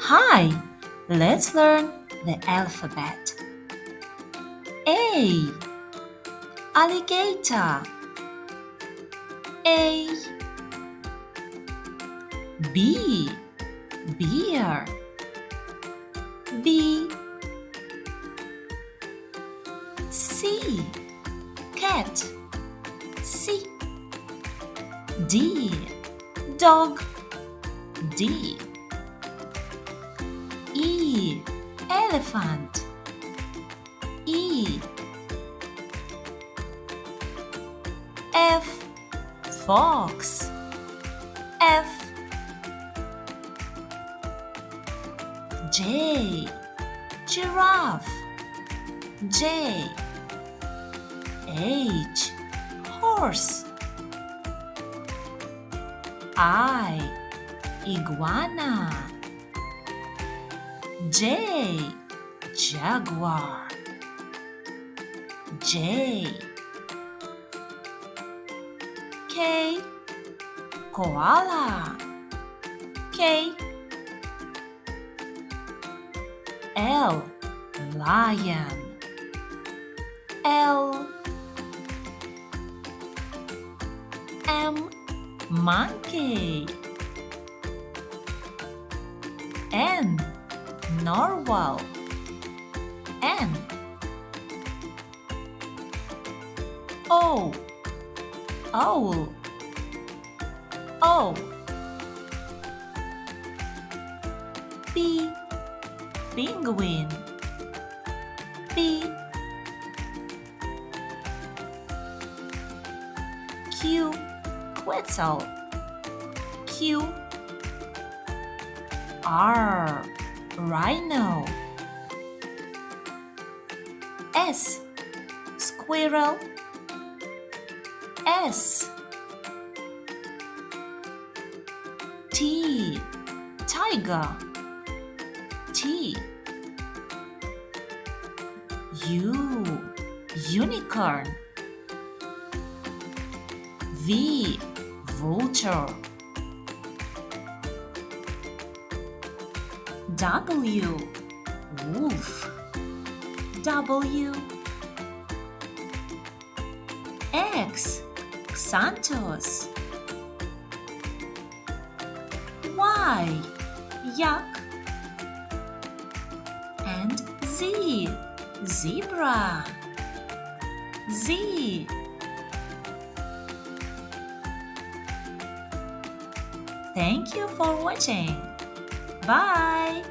Hi, let's learn the alphabet. A. Alligator. A. B. Bear. B. C. Cat. C. D. Dog. D. E. Elephant. E. F. Fox. F. J. Giraffe. J. H. Horse. I. Iguana. J. Jaguar. J. K. Koala. K. L. Lion. L. M. Monkey. N. Narwhal. N. O. Owl. O. P. Penguin. P. Q. Quetzal. Q. R. Rhino. S. Squirrel. S. T. Tiger. T. U. Unicorn. V. Vulture. W. Wolf. W. X. Xanthus. Y. Yak. And Z. Zebra. Z. Thank you for watching. Bye.